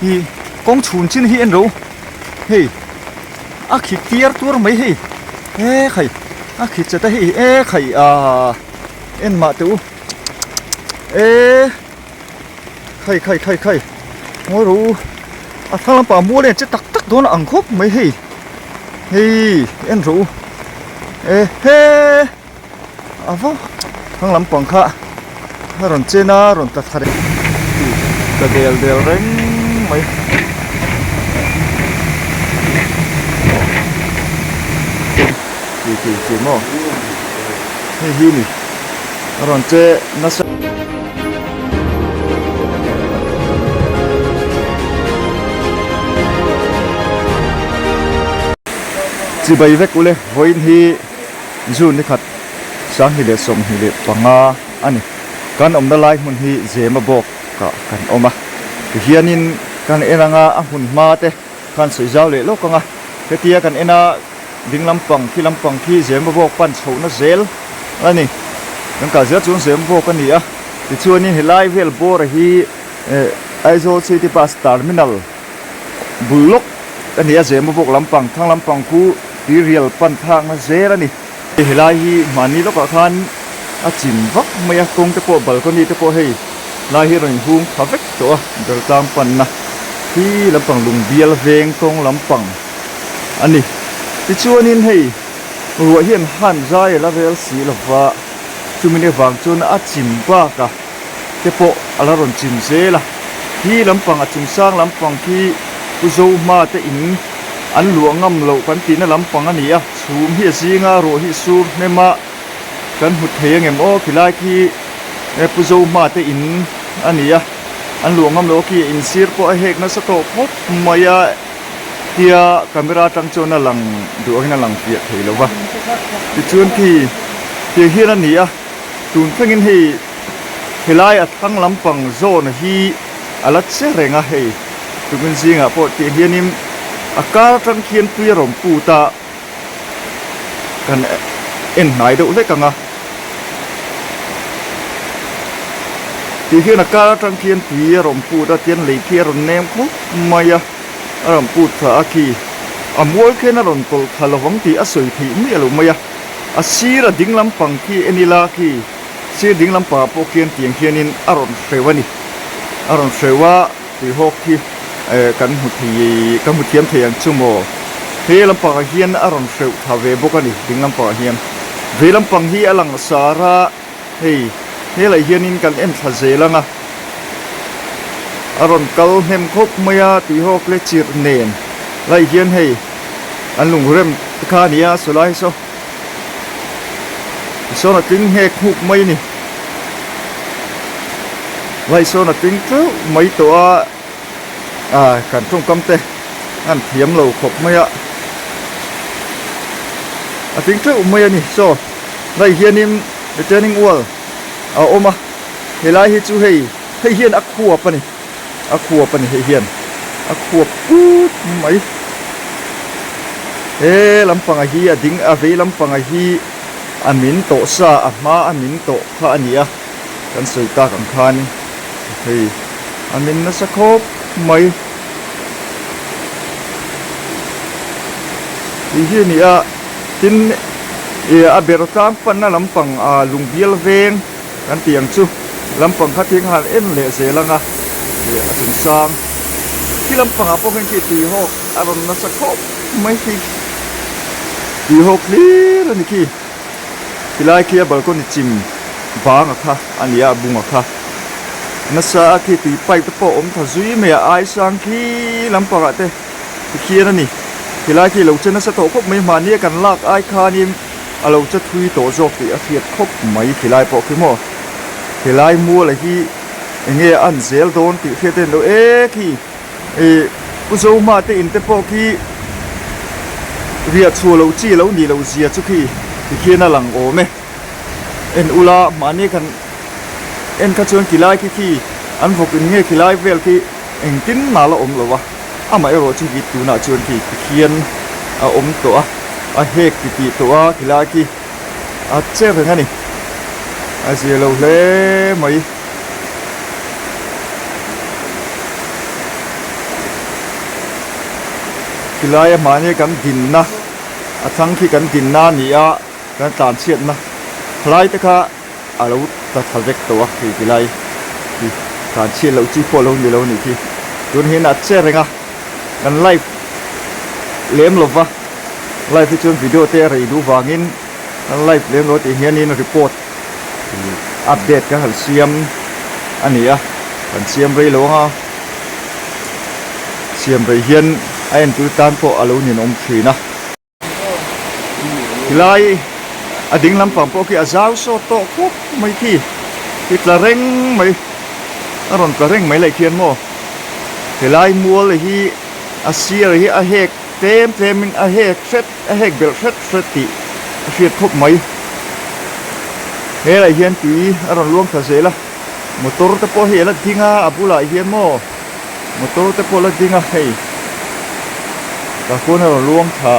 hi kong chun chin hi en ro hey a khi tiar tur mai hey e khai a khi chata hi e khai en ma tu e khai ngồi ru a thang pa mua lên chết tắc đó là ăn khốp mấy hey hey en ru e he à vâng thang làm bằng kha rồi trên na rồi ta thare ta del reng mấy kỳ mò hey hi ni rồi trên na chỉ bay vek ule voin hi jun ni khat sang hi le som hi le panga ani kan om da lai mun hi zema bok ka kan oma hianin kan eranga a hun ma te kan soi jaw le lo kanga ketia kan ena ding lampang khi zema bok pan chho na zel ani kan ka zia chun zema bok ani a ti chuanin hi lai vel bor hi aizo city bus terminal bulok ani a zema bok lampang thang lampang ku ti real pan thang na zel ani hilai hi mani lo ka khan a chin vak maya kong te po balcony te po hei lai hi ron hung perfect to dal tam pan na hi lampang lung bial veng kong lampang ani ti chuanin hei ruwa hian han zai la vel si lova chumine wang chun a chin ba ka te po ala ron chin zela hi lampang a chung sang lampang khi uzo ma te in an luangam lo kan tin lampang ani a chum hi zinga ro hi sur nema kan hut thei ngem o khilai khi puzo ma te in ani a an luangam lo ki in sir po a hek na sa to khop maya tia camera tang chona lang du hina lang pia thei lo wa ti chun ki ti hian ani a tun phengin hi khilai a thang lampang zone hi ala che renga hei tugun zinga po ti hianim akar tang khian pui rom pu ta kan en nai do le kanga ti hian akar tang khian pui rom pu ta tian le khi ron nem khu maya rom pu tha aki amol khen ron kol khalawang ti asoi thi mi alo maya asira dinglam pang khi enila khi si dinglam pa po khian tiang khianin aron frewani aron frewa ti hok khi kan mu thiam theyang chumo he lampang hian aron freu thave bokani ding lampang hian ve lampang hi alang sara he lai hianin kan en thazelanga aron kal hem khop maya ti hok le chir nen lai hian hei an lung rem kha nia solai so na ting he khuk mai ni lai so na ting tu mai to kan trung tâm te an thiam lo khop maya a ting chu maya ni so lai hianim returning wall oma helai hi chu hei hian a khuwa pani hei hian a khuwa put mai lampang hi a ding a ve lampang hi amin to sa a ma amin to kha ania kan soi ta kan khan hei amin na sa khop mai hi ni a tin a bertam pan na lampang lungbial veng kan tiang chu lampang kha thing han en le zelanga a chung sang ki lampang apo hen ki ti hok aron na sa khop mai hi ti hok clear ni ki tilai kia balkon chim bang kha ania bunga kha nasa ki ti pai to po tha zui me ai sang ki lampang ate ki na ni hilai ki lo chen sa to khop mai ma ni kan lak ai kha ni alo cha thui to jok ti a thiat khop mai hilai po ki mo hilai mua la hi nge an zel don ti kheten do ki uzo ma te in te po ki ria chu lo chi lo ni lo zia chu ki na lang o me en ula mani kan en ka chuan kilai ki an vokin nge kilai vel ki eng tin na la om lowa ama ero chu gi tu na chuan ki khian a om to a hek ti to a kilai ki a che ngani a zelo le mai thì lại mà này cần tin na thằng khi cần tin na nhỉ cần tàn chuyện na lại tất cả lâu ta thay vek tổ thì lại thì tàn chuyện lâu chỉ follow đi lâu này thì tuần hiện at share nga cần live lem lova live thì chun video te rai du wangin cần live lem lo thì hiện in report update ka hal siam ani a kan siam rei lo ha siam rei hian ain tu tan po alo nin om thina hilai ading lampang po ki azau so to khop mai ki tlareng mai aron tlareng mai lai khian mo hilai mual hi asia hi a hek tem min a hek set a hek bel set ti fiat khop mai he lai hian ti aron luang tha zela motor te po hi la dinga abula hian mo motor te po la dinga hei ta ko na luang tha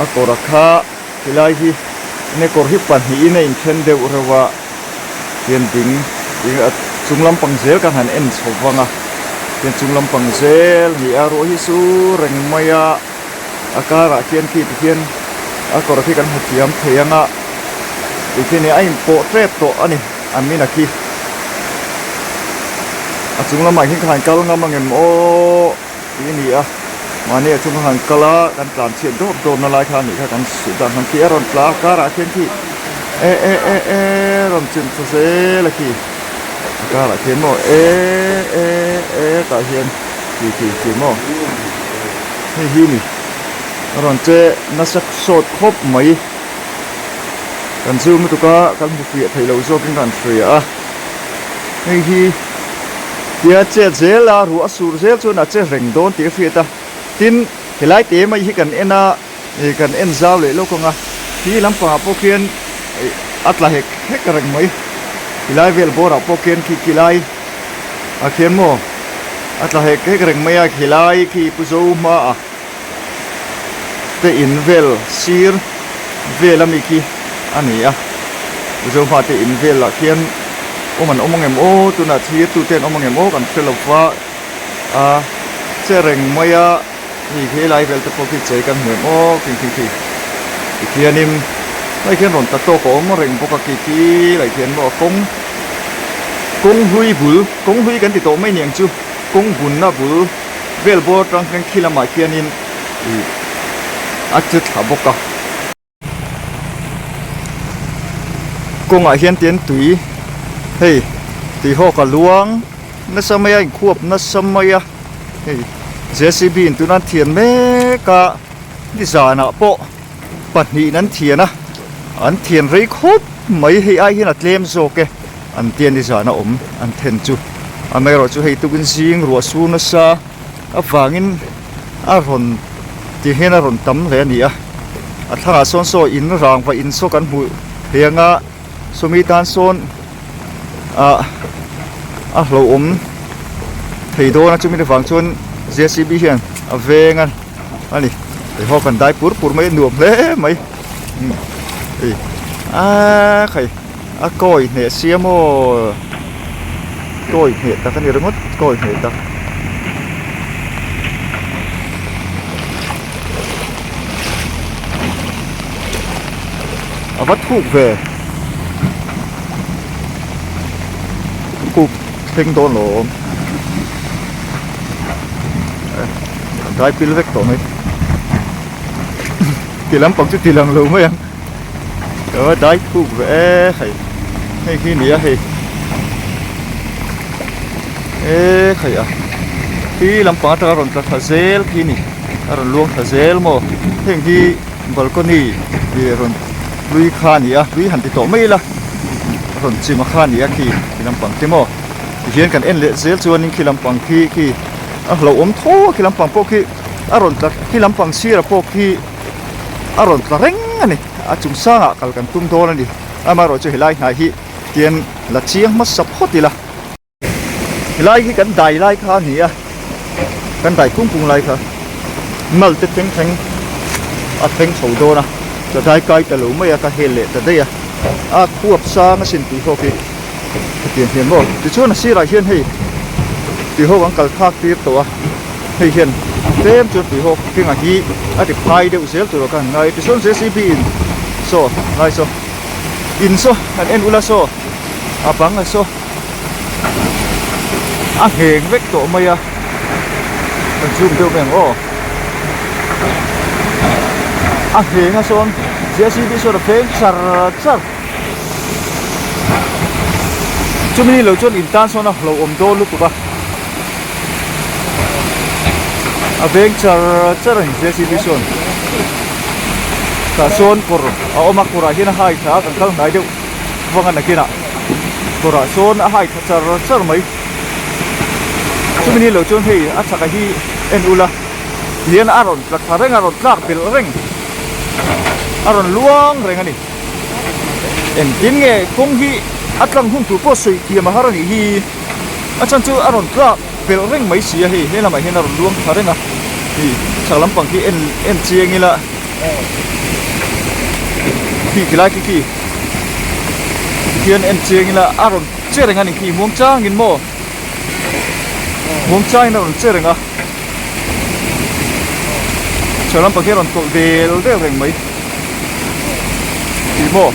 a korakha hilai hi ne kor hi pan hi nei khen deu rewa hian ding chunglam pangzel kan han en chowanga hian chunglam pangzel hi a ro hi su reng maya akara hian ki hian a kor hi kan hatiam theyanga ikini a portrait to ani amina ki a chunglam mai hi kan kal ngamangem o ini a mane chung han kala kan tlan chen do na lai khan ni kha kan su dan han ki aron pla kara chen ki ron chen se la ki kara chen mo ta hian ki mo hi ni ron che na sak sot khop mai kan zoom tu ka kan bu fi thai lo zo kin kan free a hi tia che zela ru asur zel chu na che reng don ti fi ta tin hilai te mai hi kan en zau le lo ko nga hi lampang apokian atla hek reng mai hilai vel bora apokian ki kilai a khian mo atla hek reng mai a hilai ki puzo ma a te in vel sir velami ki ani a puzo ma te in vel la khian oman omongem o tuna thi tu ten omongem o kan felova a chereng maya ni ke lai vel te poki chei kan hme mo ki khianim lai khian ron ta to ko mo reng poka ki lai khian mo kong hui kan ti to mai niang chu kong bun na bul vel bo tang kan khilama khianin a chu tha boka kong a hian tian tui hei ti ho ka luang na samaya khuap na samaya hei JCB in tunan thian me ka dizana po pani nan thiana an thian rei khop mai hei ai hin atlem zo ke an tian dizana an then chu amero chu hei tukin sing ro su na sa awangin a ron ti hena ron tam le ni a thanga son so in rang wa in so kan hu henga somi tan son a lo thei do na chu mi wang chun JCB hian a vengan ani te ho kan dai pur mai nuam le mai khai a koi ne siamo koi ne ta kan ringot koi ne ta a vat thuk ve cục thing don lo dai pil vek to mai tilam pang chu tilang lo mai ang dai thuk ve khai hei khi ni a hei khai a khi lampang ta ron ta thazel khi ni ron luang thazel mo heng hi balcony hi ron lui kha ni a lui han ti to mai la ron chima kha ni a khi lampang ti mo hian kan en le zel chuan in khi lampang khi a lo tho khi lampang po khi aron ta khi lampang sira po khi aron ta reng ani a chung sanga kal kan tum don ani ama ro chu hilai na hi tian la chiang ma support ila hilai hi kan dai lai kha ni a kan dai kung lai kha mal te teng a teng chho do na ta dai kai ta lo mai ka hele ta dei a khuap sa na sin ti ho khi tiền hiền mo thì chỗ là xí lại hiền hay thì hô bằng cả thác tiếp tổ hay hiền thêm chút thì hô cái ngài hi thì phai đều xéo tụi cái ngài thì số JCB in so ngài so in so anh em ula so bang ngài so hẹn vết tổ mày mình zoom theo mình hẹn so JCB so là phèn char chúng mình lâu chôn in tan so na lâu ôm đô lúc ba phèn char JCB so ta son por oma kura hina hai tha kan kal nai deu wanga na kina kura son hai tha char mai chúng mình lâu chôn thì chaka hi en ula lian aron plak thareng aron plak bil reng aron luang reng ani en tin nge kong hi atlang hung tu po sui ki ma harani hi achan chu aron plak bil reng mai sia hi hela mai hen aron luang thareng a hi chalam pang ki en chiangila ki kilai ki hian en chiangila aron chereng ani ki muang chang in mo muang chang na aron chereng a chalam pang aron to del reng mai mo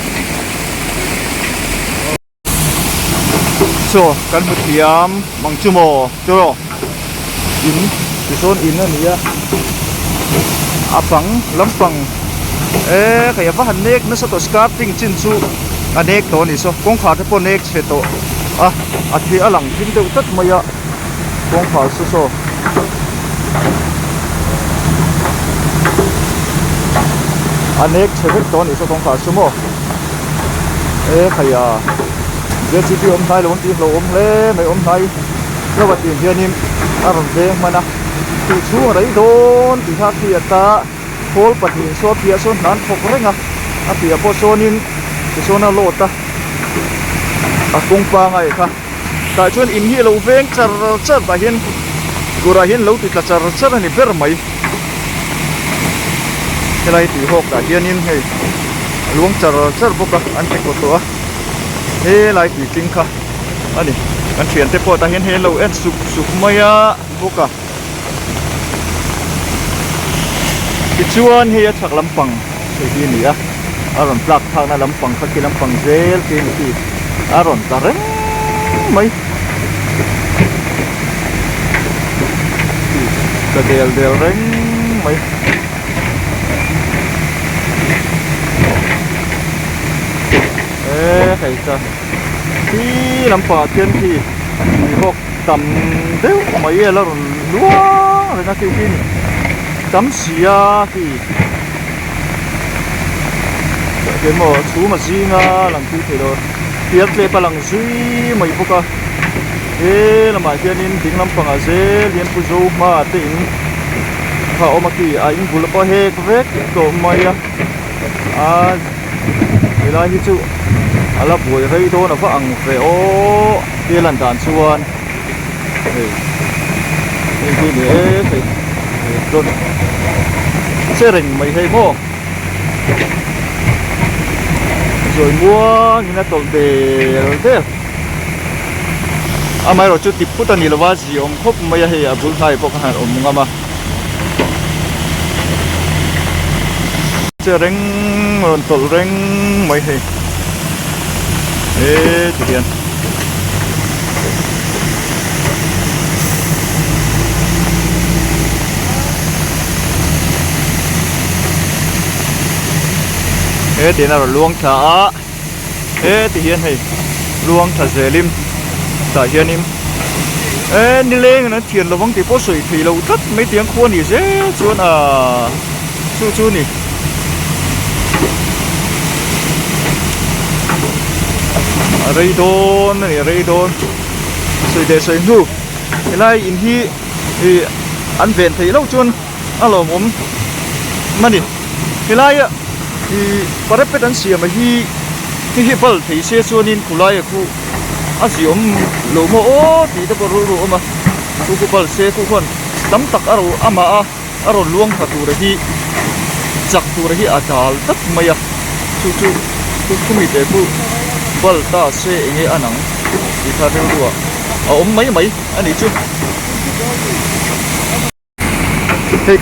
so kan mu thiam mang chu mo cho in ti son in ani ya apang lampang kaya va hanek na sa to scarting chin chu anek to ni so kong kha po nek che to athi alang tin de tat maya kong kha so anek chevek to ni so kong kha sumo kaya JCB om thai lo ti lo om le mai om thai lo ba tin hianin aron ve mana ti chu rai don ti ha ti ata pol pati so pia so nan phok renga pia po sonin ti sona lo ta kong pa ngai kha ta chuan in hi lo veng char ba hian gura hian lo ti tla char ani ber mai helai ti hok da hianin hei luang char boka an te ko to lai ti ting kha ani kan thian te po ta hian he lo en suk maya boka ti chuan he thak lampang se hi ni a aron plak thak na lampang kha ki lampang zel ke ni aron ta reng mai ka del reng mai thầy cha khi làm phá thiên thì học tầm đéo mấy là rồi lúa rồi nó kêu pin tắm xìa thì cái mỏ chú mà gì nga làm thứ thế đó tiếc lệ pa lang duy mấy bốc à thế là mà thiên in tiếng làm phá dễ liên phụ du mà tiếng họ ôm cái anh vừa là bao hết vết cổ mày thì là như chú ala buổi hay đó là phải ăn về ô kia lần đàn chuan cái này phải rồi xe rình mày hay mua rồi mua như là tàu đề thế mai rồi chút tiếp phụ tani là vad gì ông khóc mày hay à bún hai bọc hàng ông ngama xe rình rồi tàu rình mày hay thực hiện thì nào luông thả thì hiện hay luông thả dễ lim thả hiện im đi lên nó thiền là vắng thì có sủi thì lâu thất mấy tiếng khuôn thì dễ chuan chu nè Raydon soi de soi nu lai in hi an ven thei lo chun alo mom mani lai parapet an sia ma hi bal thei se chuanin kulai khu aziom lo mo o ti ta ru ma ku bal se ku khon tam tak aro ama aro luang kha tu hi chak tu hi adal tak maya chu ku mi te ku bal ta se nge anang đi pha theo đùa ốm mấy anh đi chưa thì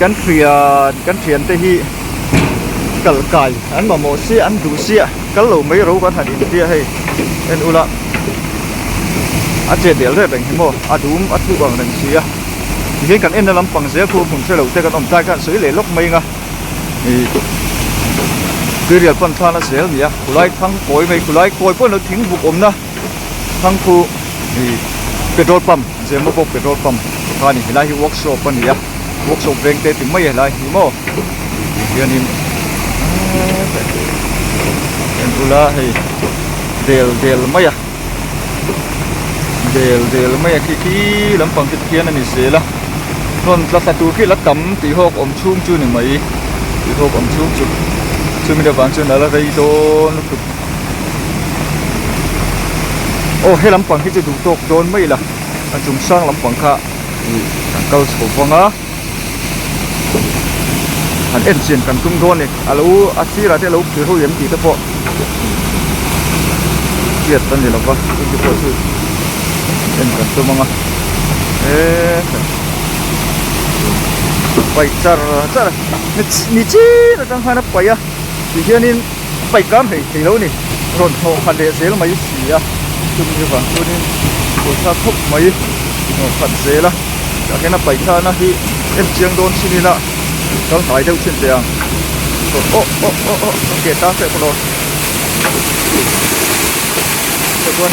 cắn phiền tây hi cල් cài anh mà mổ xia anh đủ xia cắn lẩu mấy rau cắn hạt đi tia hay en ula chết đéo rồi bệnh mồ đúng thu bằng đằng xia thì cắn em làm bằng dễ khu cùng xe lẩu tây cắn ẩm tai cắn sấy lệ lốc mấy nga cứ việc phân pha nó dễ nhỉ kulai thang cối mấy kulai cối nó thính vụ na thang khu petrol pump dễ mà bốc petrol pump pha này lại workshop anh nhỉ workshop veng tê thì mấy lại hiểu mò thì anh em ula hay del mấy del mấy khi làm bằng cái kia này dễ la còn là satu khi là tắm thì hộp ẩm chung chu này mấy thì hộp ẩm chung chu chu mình đã bán chu là đây đó nó hay làm bằng cái chu đủ tốt mấy là chúng sang làm bằng khác câu số vong á anh em chuyển cần tung đôn này alo asi là thế lâu từ hồi em chỉ tập bộ chuyện tân gì là vâng cái bộ sự em cần tung mong à vậy chả nị chi là đang hai nắp vậy à thì hiện nên vậy cam thì lâu này rồi thầu phản đề dễ là mấy gì à chung như vậy cho nên của ta thúc mấy phản dễ là cái nắp vậy cha nó thì em chiang đôn xin đi là đang hỏi đâu chuyện tiền kể ta sẽ có rồi được luôn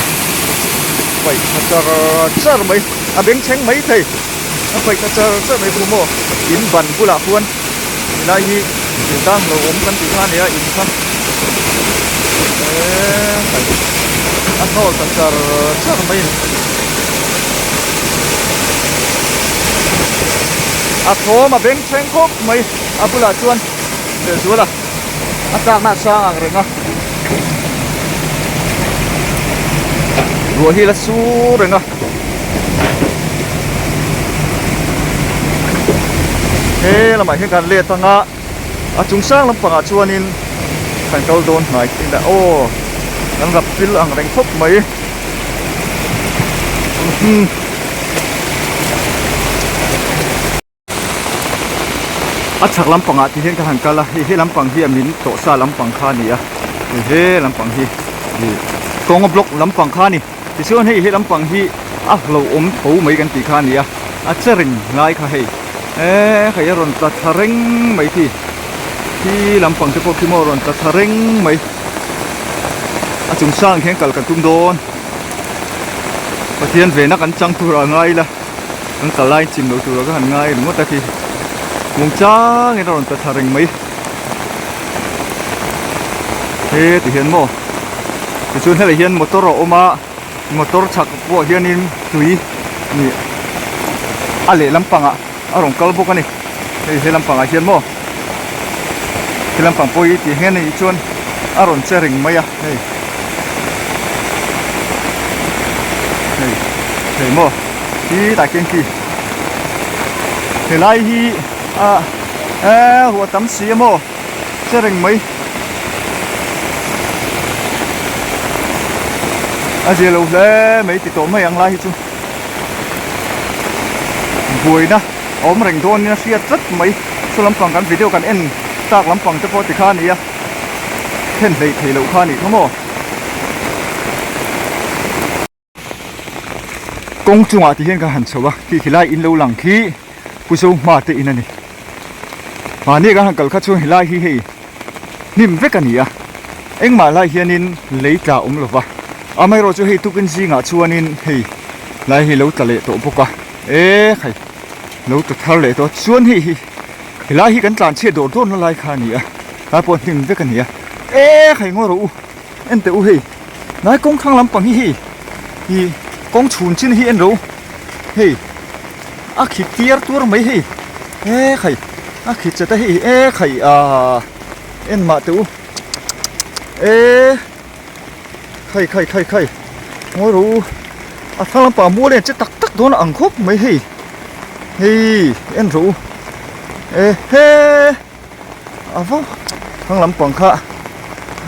vậy chả mấy bánh tráng mấy thầy vậy chả mấy phụ mồ in vần của là quân lại gì chúng ta là ốm căn thứ hai này in phân ăn thôi chả mấy thôi mà bánh tráng khóc mấy phụ là chuan để xuống là sang mà sang rồi nga rồi hi là su rồi nga thế là mày hiện cần liệt thằng ngã chúng sang lắm bằng chuan in thành câu đồn hỏi tin đã đang gặp phim là đánh phúc mấy chắc lắm bằng thì hiện cái hàng cala hi lắm bằng hi mình tổ sa lắm bằng kha nè hi lắm bằng hi con ngọc lục lắm bằng kha nè thì xưa hi lắm bằng hi lâu thấu mấy cái tỷ kha nè chơi rình ngay kha hi khai rồi ta thằng mấy thì làm bằng cái bộ phim rồi ta thằng mấy chúng sang hiện cả tung đôn và thiên về nó cắn trăng tu ra ngay là nó cả lai chìm đầu tu ra cái hàng ngay đúng không ta thì mong cha nghe rồi ta thằng mấy thế thì hiện mò thì chuyện hay là hiện motor mà motor chắc bộ hiện in tùy nè lệ làm bằng rong kalbo kan ni he lampang a hian mo he lampang poi ti hen ni chuan aron chering maya hei mo ti ta ken ki he lai hi hua tam si mo chering mai je lo le mấy ti to mai ang lai hi chu vui na ốm rình thôn nó xia rất mấy số lắm bằng cái video cần en tạc lắm bằng cho cô thì khan này thêm thì lẩu khan này không mò công chung thì hiện cái hẳn sầu khi lại in lâu lằng khi cú sâu mà tự in này mà này cái hàng cẩn khát chung lại hi nim vết cái này anh mà lại hiện in lấy cả lộc vào mấy rồi cho hi tu kinh gì ngã chuan in lại hi lâu tale tổ bốc qua khai lâu tự thao lệ đó chuan hi lại hi cái tàn chia đổ đôn nó lại khai nè bọn tìm với cái nè khai ngồi rồi em tự hi nói công khang lắm bằng hi công chun chín hi em rồi khi tiệt tour mấy khai khi chết hi khai em mà tự khai ngồi rồi khang lắm bằng mua lên chết tắc đó là ăn khốp mấy em rủ vâng khang lắm bằng khá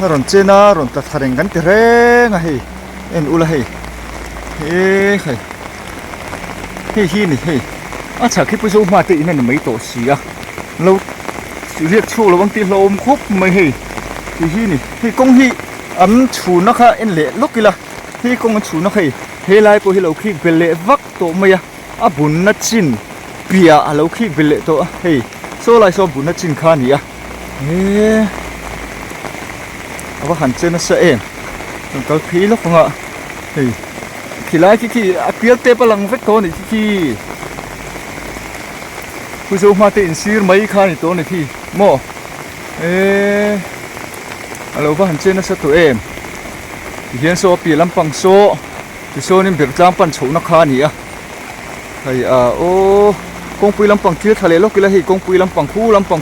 rồi trên rồi ta thằng gắn tiền rẻ ngay em u là ê khẩy hi này hi à chả khi bây giờ mà tự này mấy tổ xì à lâu liệt chu là băng ti lâu khúc mấy hi hi này hi công hi ấm chủ nó khá en lệ lúc kia là hi công chủ nó khẩy he lai po hi lâu khi về lệ vắc tổ mày à bún nó chín bia à lâu khi về lệ tổ hi số lại số bún nó chín khá nhỉ à ê à hẳn trên nó sẽ em có khí lúc không ạ thì khi lại khi biết tép bằng vết to này khi bây giờ mà tiền xíu mấy khai này to này thì mò ê alo và hẳn trên nó sẽ tụi em thì hiện số bị làm bằng số thì số nên việc làm bằng số nó khai nhỉ thầy ô công quy làm bằng kia thầy lúc kia là thì công quy làm bằng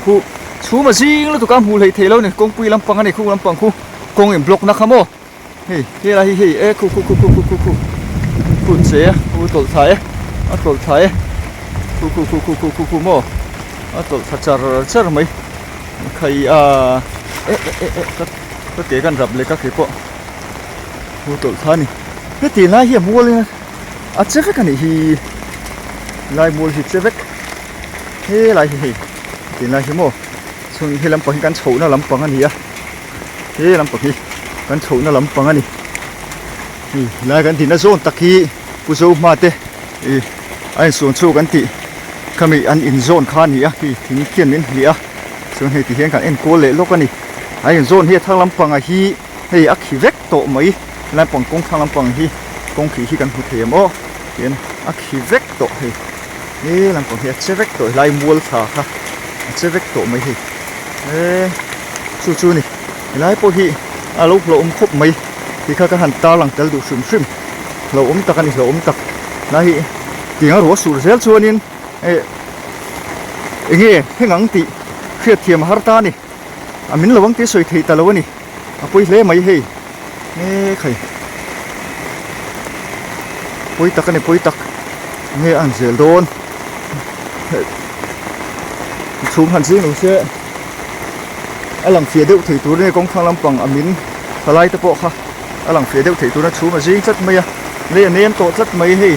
khu chú mà riêng là tụi cam hù lấy thế lâu này công quy làm bằng này khu làm bằng khu công em block nó không mò hi là hi ê khu chế khu tổ thái khu mò tổ char mấy khai các cái gan rập lấy các cái bộ khu tổ thái này cái tiền lai hiểm mua lên à chế cái này thì lai mua thì chế thế lại thì tiền lai hiểm mua xong khi làm bằng cái chậu nó làm bằng cái gì à thế làm bằng gì cái chậu nó làm bằng cái gì lại cái thì nó zone tắc khi bây giờ mà thế anh xuống chỗ cái thì kami anh in zone khan gì à thì kiên đến gì à xong thì hiện cái anh cố lệ lúc cái này anh zone hiện thang làm bằng cái gì hay ác khí vét tổ mấy làm bằng công thang làm bằng gì công khí khi cần hút thêm ó hiện ác khí vét tổ thì làm bằng hiện chế vét tổ lại mua thà ha chế vét tổ mấy thì chú này lại po hi lúc lỗ khúc mấy thì các hành ta lằng tel đủ sum lỗ tắc anh lỗ tắc lại tiếng ở đó sủi rét cho nên nghe cái ngang tị khiết thiềm har ta này mình là vắng tiếng soi thì ta lâu này quay lẽ mấy hay nghe khẩy quay tắc này quay tắc nghe ăn dễ đôn xuống hẳn riêng đâu xe làm phía đậu thủy tú này cũng không làm bằng mình phải lại tập bộ ha làm phía đậu thủy tú nó chú mà riêng rất mấy nên em tổ rất mấy hi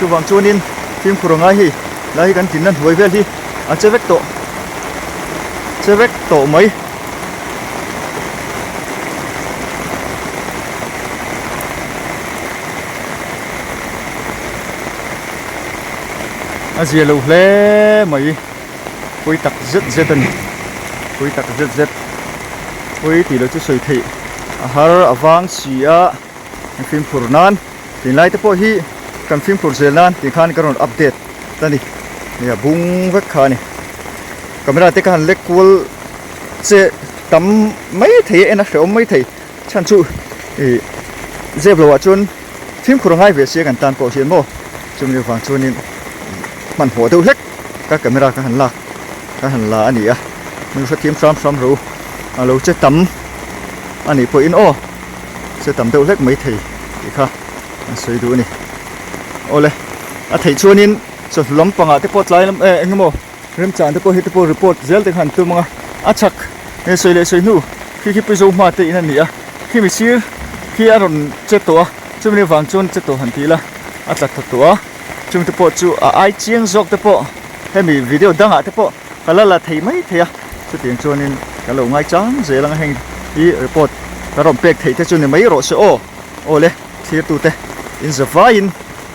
chú vàng chú nên phim của ngay hi lại gần chín lần hồi về đi chơi vét tổ mấy gì lâu lẽ mấy quay tắc rất tân quay tắc rất quay thì nó chú soi thị har vang xia phim phur nan thì lại tới hi cần phim phur zealand thì khan cái update tani ya bung vek khan camera te kan lekul se tam mấy thầy en a mấy thầy chan chu zeb lo chun phim phur ngai ve se kan tan po hian mo chung ni wang chunin man ho deuh hlek ka camera ka han la ani a mình sẽ kiếm sam rồi alo che tam ani po in o che tam deuh hlek mấy thầy thì kha soi du ni ole a thầy chunin so lom panga te pot lai lam engmo rem chan te po hi te po report zel te khan tu manga achak soi le soi nu khi pizo ma te in ani a khi mi sir khi aron che to chu ni wang chon che to han ti la atlak to chung te po chu ai chiang zok te po hemi video danga te po kala la thei mai thea chu tiang chunin kalo ngai chang ze lang heng i report karom pek thei te chun mai ro se o ole thir tu te in the fine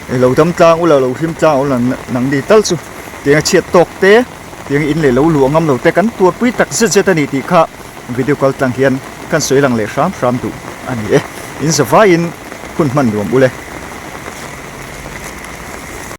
lâu tâm trang u lâu phim trang u là nắng đi tell su tiếng chiết tóc té tiếng in lệ lâu lúa ngâm lâu té cắn tuột quý tắc rất rất tani thì khá video call tăng hiền căn soi lăng lệ sám tu anh ấy in the fine kun man duam u le